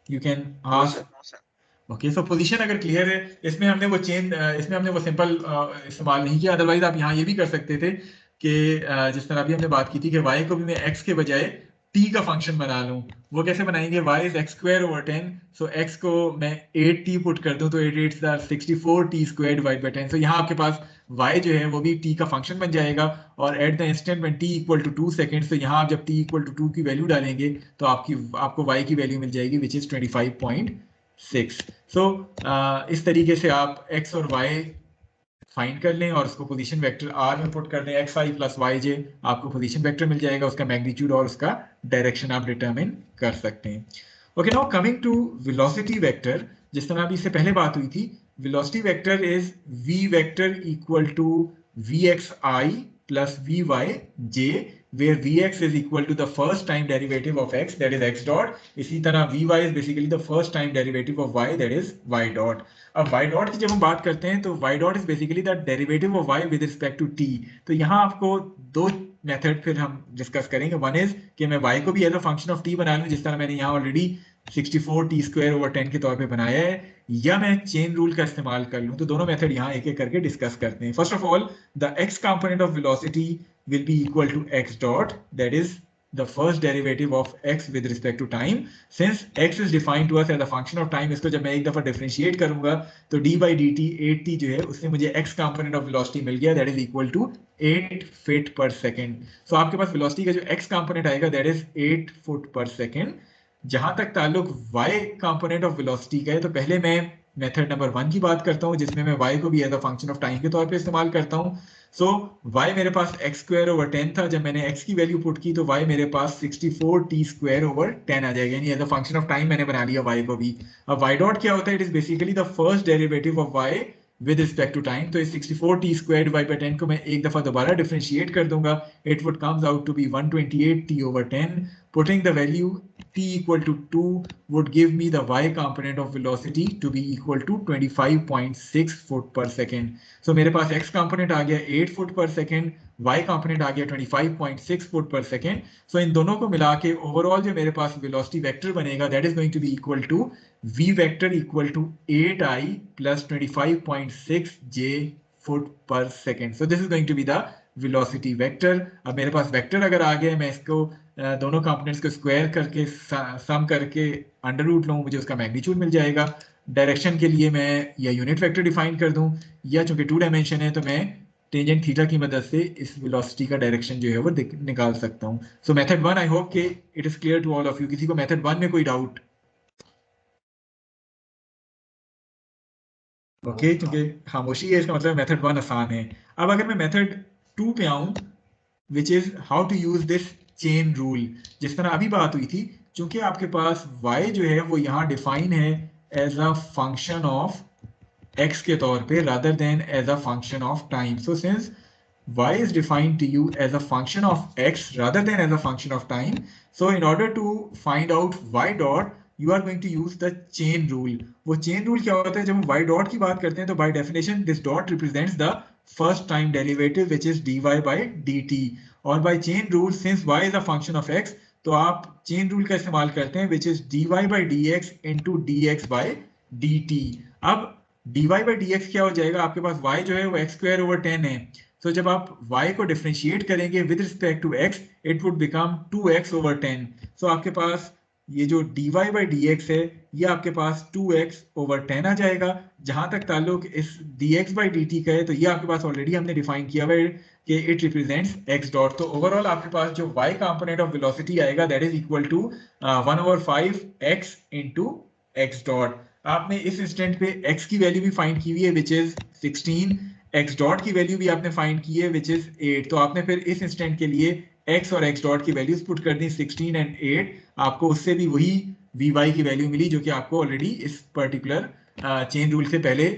A: you can ask. Okay, so position अगर क्लियर है, इसमें हमने वो चेन, इसमें हमने वो सिंपल इस्तेमाल नहीं किया। अदरवाइज आप यहाँ ये भी कर सकते थे कि जिस तरह अभी हमने बात की थी कि y को भी मैं x के बजाय t का फंक्शन बना लूँ। वो कैसे बनाएंगे? y is x square over 10, so x को मैं 8t पुट कर दूँ तो 8 8 64t स्क्वायर डिवाइड बाय 10। सो यहाँ आपके पास y जो है वो भी t का फंक्शन बन जाएगा, और at the instant when t equal to 2 seconds, तो यहाँ आप जब t इक्वल टू 2 की वैल्यू डालेंगे तो आपको y की वैल्यू मिल जाएगी विच इज 25.6। सो इस तरीके से आप x और y फाइंड कर लें और उसको पोजीशन वेक्टर r में पुट कर दें, एक्स आई प्लस वाई जे, आपको पोजीशन वेक्टर मिल जाएगा, उसका मैग्नीट्यूड और उसका डायरेक्शन आप डिटरमिन कर सकते हैं। Okay, now coming to velocity vector, जिस तरह अभी इससे पहले बात हुई थी, velocity vector is v vector equal to vxi plus vyj, where vx is equal to the first time derivative of x, that is x dot. इसी तरह vy is basically the first time derivative of y, that is y dot. अब y dot की जब हम बात करते हैं तो y dot is basically the derivative of y with respect to t. तो यहाँ आपको दो मेथड फिर हम डिस्कस करेंगे। वन इज कि मैं y को भी as a function of t बना लूँ, जिस तरह मैंने यहाँ ऑलरेडी 64t स्क्वायर ओवर 10 के तौर पे बनाया है, या मैं चेन रूल का इस्तेमाल कर लूँ। तो दोनों मेथड यहाँ एक एक करके डिस्कस करते हैं। First of all, the x component of velocity will be equal to x dot, that is the first derivative of x with respect to time. Since x is defined to us as a function of time, इसको जब मैं एक दफा डिफरेंशिएट करूंगा तो d by dt 8t जो है उससे मुझे x कंपोनेंट ऑफ वेलोसिटी मिल गया, that is equal to 8 feet per second. So आपके पास वेलोसिटी का जो x कंपोनेंट आएगा that is 8 foot per second. जहां तक ताल्लुक y कंपोनेंट ऑफ वेलोसिटी का है, तो पहले मैं मेथड नंबर 1 की बात करता हूं, जिसमें मैं y को भी as a function of time के तौर पे इस्तेमाल करता हूं। सो y मेरे पास x स्क्वायर ओवर 10 था, जब मैंने x की वैल्यू पुट की तो y मेरे पास 64t स्क्वायर ओवर 10 आ जाएगा, यानी as a function of time मैंने बना लिया y को भी। अब y डॉट क्या होता है? It is basically the first derivative of y with respect to time. तो इस 64t स्क्वायर डिवाइड बाय 10 को मैं एक दफा दोबारा डिफरेंशिएट कर दूंगा, it would comes out to be 128t over 10. Putting the value t equal to 2 would give me the y component of velocity to be equal to 25.6 foot per second. So मेरे पास x component आ गया 8 foot per second, y component आ गया 25.6 foot per second. So इन दोनों को मिला के overall जो मेरे पास velocity vector बनेगा, that is going to be equal to v vector equal to 8i plus 25.6 j foot per second. So this is going to be the velocity vector. अब मेरे पास वेक्टर अगर आ गया, मैं इसको दोनों कंपोनेंट्स को स्क्वायर करके सम करके अंडर रूट लूँ, मुझे उसका मैग्नीट्यूड मिल जाएगा। डायरेक्शन के लिए मैं या यूनिट वेक्टर डिफाइन कर दूं, या चूंकि 2 डायमेंशन है तो मैं टेंजेंट थीटा की मदद से इस वेलोसिटी का डायरेक्शन जो है वो निकाल सकता हूं। सो मेथड 1, आई होप कि it is clear to all of you. किसी को मेथड 1 में कोई डाउट? ओके, क्योंकि खामोशी है इसका मतलब मेथड 1 आसान है। अब अगर मैं मेथड 2 पे आऊं, which is how to use this chain rule, जिस तरह अभी बात हुई थी, चूंकि आपके पास y जो है वो यहाँ डिफाइन है as a function of x के तौर पे rather than as a function of time. So since y is defined to you as a function of x rather than as a function of time, so in order to find out y dot, you are going to use the chain rule. वो chain rule क्या होता है? जब हम y dot की बात करते हैं तो by definition this dot represents the first time derivative which is dy by dt. और by chain rule, since y is a function of x, तो आप chain rule का इस्तेमाल करते हैं which is dy by dx into dx by dt. अब dy by dx क्या हो जाएगा? आपके पास y जो है वो x स्क्वायर ओवर 10 है। तो जब आप y को डिफरेंशिएट करेंगे with respect to x, it would become 2x over 10. So आपके पास ये जो dy by dx है ये आपके पास 2x/10 आ जाएगा। जहां तक ताल्लुक इस dx by dt का है तो ये आपके पास ऑलरेडी हमने डिफाइन किया हुआ है कि इट रिप्रेजेंट्स x डॉट। तो ओवरऑल आपके पास जो y कंपोनेंट ऑफ वेलोसिटी आएगा that is equal to 1/5x into x dot. आपने इस इंस्टेंट पे x की वैल्यू भी फाइंड की हुई है विच इज 16, x डॉट की वैल्यू भी आपने फाइंड की है विच इज 8। तो आपने फिर इस इंस्टेंट के लिए x और x डॉट की वैल्यूज पुट कर दी 16 एंड 8, आपको उससे भी वही vy की वैल्यू मिली जो कि आपको ऑलरेडी इस पर्टिकुलर चेन रूल से पहले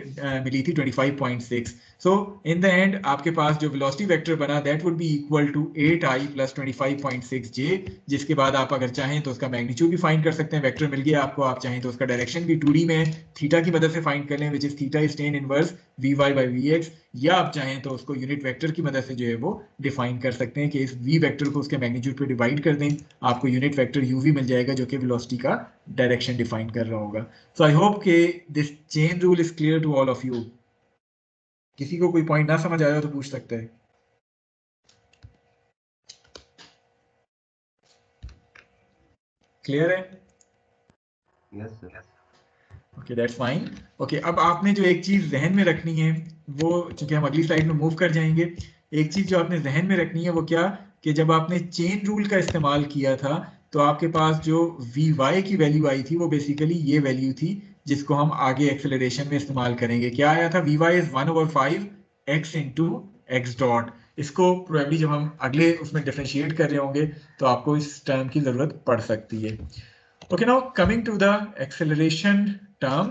A: मिली थी 25.6। सो इन द एंड आपके पास जो वेलोसिटी वेक्टर बना that would be equal to 8i plus 25.6j, जिसके बाद आप अगर चाहें तो उसका मैग्नीट्यूड भी फाइंड कर सकते हैं। वेक्टर मिल गया आपको, आप चाहें तो उसका डायरेक्शन भी 2D में थीटा की मदद से फाइंड कर लें which is theta is tan inverse vy by vx, या आप चाहें तो उसको यूनिट वेक्टर की मदद से जो है वो डिफाइन कर सकते हैं कि इस v वेक्टर को उसके मैग्नीट्यूड पे डिवाइड कर दें, आपको यूनिट वेक्टर uv मिल जाएगा जो कि वेलोसिटी का डायरेक्शन डिफाइन कर रहा होगा। सो आई होप कि this chain rule is clear to all of you. किसी को कोई पॉइंट ना समझ आया तो पूछ सकते हैं। क्लियर है?
D: Yes sir.
A: Okay that's fine. Okay, अब आपने जो एक चीज जहन में रखनी है वो, चूंकि हम अगली स्लाइड में मूव कर जाएंगे, एक चीज जो आपने जहन में रखनी है वो क्या कि जब आपने चेन रूल का इस्तेमाल किया था तो आपके पास जो vy की वैल्यू आई थी वो बेसिकली ये वैल्यू थी जिसको हम आगे एक्सेलरेशन में इस्तेमाल करेंगे। क्या आया था? vy is 1/5x into x dot. इसको प्रोबेबली जब हम अगले उसमें डिफरेंशिएट कर रहे होंगे तो आपको इस टर्म की जरूरत पड़ सकती है। Okay, now coming to the acceleration term.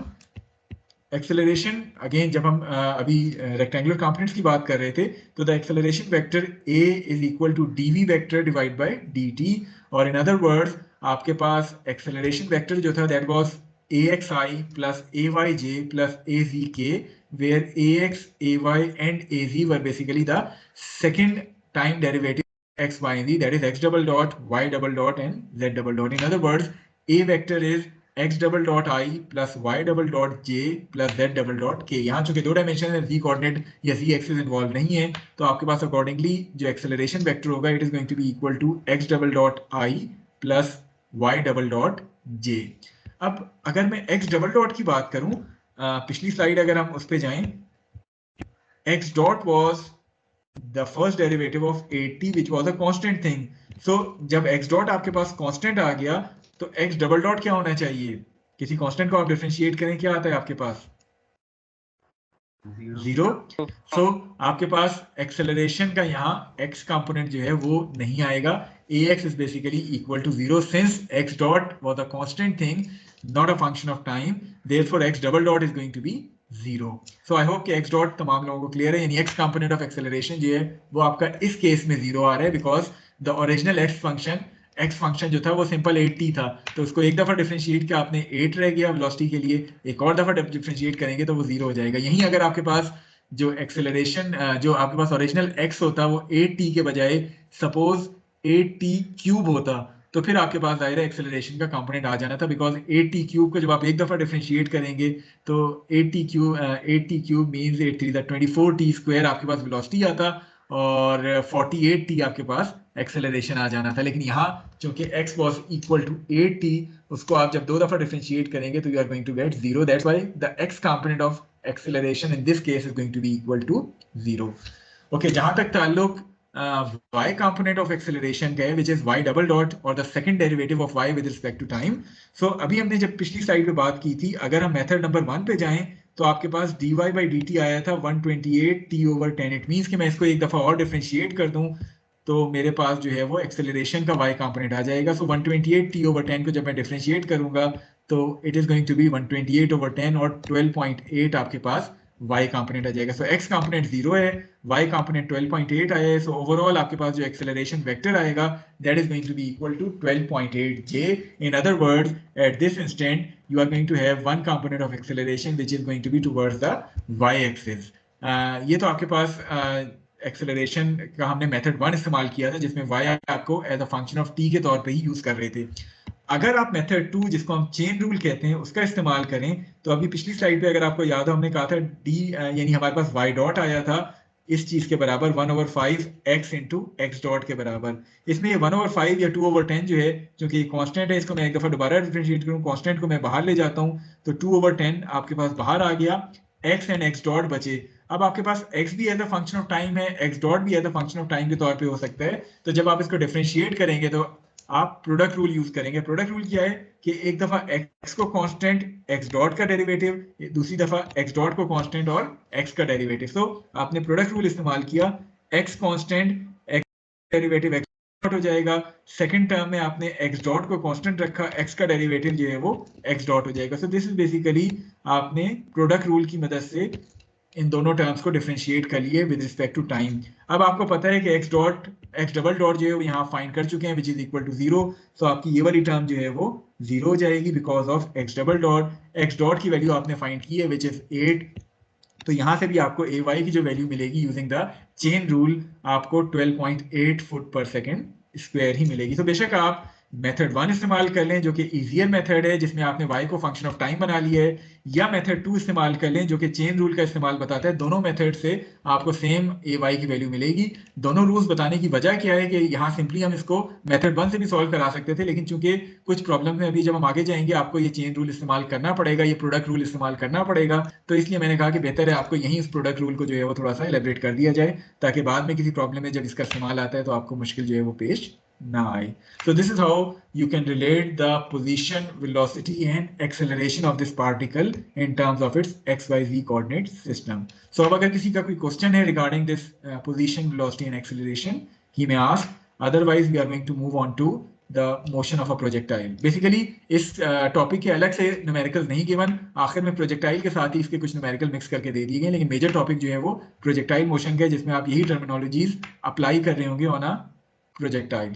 A: Acceleration again जब हम अभी rectangular components की बात कर रहे थे तो the acceleration vector a is equal to dv vector divided by dt, और in other words आपके पास acceleration vector जो था that was axi plus ayj plus azk, where ax, ay and az were basically the second time derivative x, y and z, that is x double dot, y double dot and z double dot. In other words, a vector is x double dot I plus y double dot j plus z double dot k। यहाँ चूंकि दो डायमेंशन है, z कोऑर्डिनेट या z एक्सिस इन्वॉल्व नहीं है, तो आपके पास अकॉर्डिंगली जो एक्सेलरेशन वेक्टर होगा it is going to be equal to x double dot I plus y double dot j। अब अगर मैं x डबल डॉट की बात करूं, पिछली स्लाइड अगर हम उस पे जाएं, x dot was the first derivative of 80 which was a constant thing. So जब x dot आपके पास constant आ गया तो x double dot क्या होना चाहिए? किसी constant को आप डिफरेंशिएट करें, क्या आता है आपके पास? जीरो। सो आपके पास एक्सेलरेशन का यहाँ x कंपोनेंट जो है वो नहीं आएगा। ax is basically equal to 0 since x dot was a constant thing, not a function of time, therefore x double dot is going to be 0. So I hope कि x dot तमाम लोगों को क्लियर है, यानी x कंपोनेंट ऑफ एक्सेलरेशन जो है वो आपका इस केस में 0 आ रहा है because the original x function जो था वो सिंपल 8t था, तो उसको एक दफा डिफरेंशिएट किया आपने 8 रह गया वेलोसिटी के लिए, एक और दफा डिफरेंशिएट करेंगे तो वो 0 हो जाएगा। यहीं अगर आपके पास जो एक्सेलरेशन जो आपके पास ओरिजिनल x होता वो 8t के बजाय सपोज 8t क्यूब होता तो फिर आपके पास दायरा एक्सेलरेशन का कंपोनेंट आ जाना था, बिकॉज 8t क्यूब को जब आप एक दफा डिफरेंशिएट करेंगे तो 8t cube means 8 3 24t square आपके पास वेलोसिटी आता और 48t आपके पास एक्सेलरेशन आ जाना था। लेकिन यहाँ चूंकि x was equal to 8t, उसको आप जब दो दफा डिफरेंशिएट करेंगे तो you are going to get 0, that's why the x component of acceleration in this case is going to be equal to 0। Okay, जहां तक ताल्लुक y component of acceleration का है which is y double dot और the second derivative of y with respect to time. So अभी हमने जब पिछली स्लाइड पे बात की थी, अगर हम मेथड नंबर 1 पे जाएं तो आपके पास dy by dt आया था 128t/10। इट मींस कि मैं इसको एक दफा और डिफरेंशिएट कर दूं तो मेरे पास जो है वो एक्सेलरेशन का y कंपोनेंट आ जाएगा। सो 128t/10 को जब मैं डिफरेंशिएट करूंगा तो it is going to be 128/10 और 12.8 आपके पास y कंपोनेंट आ जाएगा। सो x कंपोनेंट 0 है, y कंपोनेंट 12.8 आया है, सो ओवरऑल आपके पास जो एक्सेलरेशन वेक्टर आएगा that is going to be equal to 12.8j। In other words at this instant you are going to have one component of acceleration which is going to be towards the y axis. ये तो आपके पास एक्सेलरेशन का हमने मेथड 1 इस्तेमाल किया था जिसमें y आपको as a function of t के तौर पे ही यूज कर रहे थे। अगर आप मेथड 2 जिसको हम चेन रूल कहते हैं उसका इस्तेमाल करें तो अभी पिछली स्लाइड पे अगर आपको याद हो हमने कहा था d यानी हमारे पास y डॉट आया था इस चीज के बराबर 1/5 x इंटू एक्स डॉट के बराबर। इसमें ये 1/5 या 2/10 जो है, क्योंकि ये कांस्टेंट है, इसको मैं एक दफा दोबारा डिफरेंशिएट करूं, कांस्टेंट को मैं बाहर ले जाता हूं तो 2/10 आपके पास बाहर आ गया, x एंड x डॉट बचे। अब आपके पास x भी as a function of time है, x डॉट भी as a function of time के तौर पे हो सकता है। तो जब आप इसको डिफरेंशिएट करेंगे तो आप प्रोडक्ट रूल यूज करेंगे। प्रोडक्ट रूल क्या है कि एक दफा x को कांस्टेंट, x डॉट का डेरिवेटिव, दूसरी दफा x डॉट को कांस्टेंट और x का डेरिवेटिव। तो आपने प्रोडक्ट रूल इस्तेमाल किया, x constant, x derivative x dot हो जाएगा। सेकंड टर्म में आपने x डॉट को कांस्टेंट रखा, x का डेरिवेटिव जो है वो x डॉट हो जाएगा। सो दिस इज बेसिकली आपने प्रोडक्ट रूल की मदद से इन दोनों टर्म्स को डिफरेंशिएट कर लिए विद रिस्पेक्ट टू टाइम। अब आपको पता है कि x डबल डॉट जो है वो यहाँ फाइंड कर चुके हैं विच इज इक्वल टू 0। सो आपकी ये वाली टर्म जो है वो 0 हो जाएगी because of x double dot. x dot की वैल्यू आपने फाइंड की है विच इज 8। तो यहाँ से भी आपको ay की जो वैल्यू मिलेगी यूजिंग द चेन रूल, आपको 12.8 फुट पर सेकेंड स्क्वायर ही मिलेगी। तो बेशक आप मेथड 1 इस्तेमाल कर लें जो कि इजियर मेथड है, जिसमें आपने y को फंक्शन ऑफ टाइम बना लिया है, या मेथड 2 इस्तेमाल कर लें जो कि चेन रूल का इस्तेमाल बताता है। दोनों मेथड से आपको सेम ay की वैल्यू मिलेगी। दोनों रूल्स बताने की वजह क्या है कि यहाँ सिंपली हम इसको मेथड 1 से भी सॉल्व करा सकते थे, लेकिन चूंकि कुछ प्रॉब्लम में अभी जब हम आगे जाएंगे आपको ये चेन रूल इस्तेमाल करना पड़ेगा, ये प्रोडक्ट रूल इस्तेमाल करना पड़ेगा। तो इसलिए मैंने कहा कि बेहतर है आपको यहीं इस प्रोडक्ट रूल को जो है वो थोड़ा सा एलेबरेट कर दिया जाए, ताकि बाद में किसी प्रॉब्लम में जब इसका इस्तेमाल आता है तो आपको मुश्किल जो है वो पेश ना आए। So this is how you can relate the position, velocity and acceleration of this particle in terms of its xyz coordinate system. So अब अगर किसी का कोई question है regarding this position, velocity and acceleration, he may ask. Otherwise we are going to move on to the motion of a projectile. Basically इस टॉपिक के अलग से न्यूमेरिकल्स नहीं गिवन, आखिर में प्रोजेक्टाइल के साथ ही इसके कुछ न्यूमेरिकल मिक्स करके दे दिए गए, लेकिन मेजर टॉपिक जो है वो प्रोजेक्टाइल मोशन का है, जिसमें आप यही टर्मिनोलॉजीज अप्लाई कर रहे होंगे ऑन अ projectile.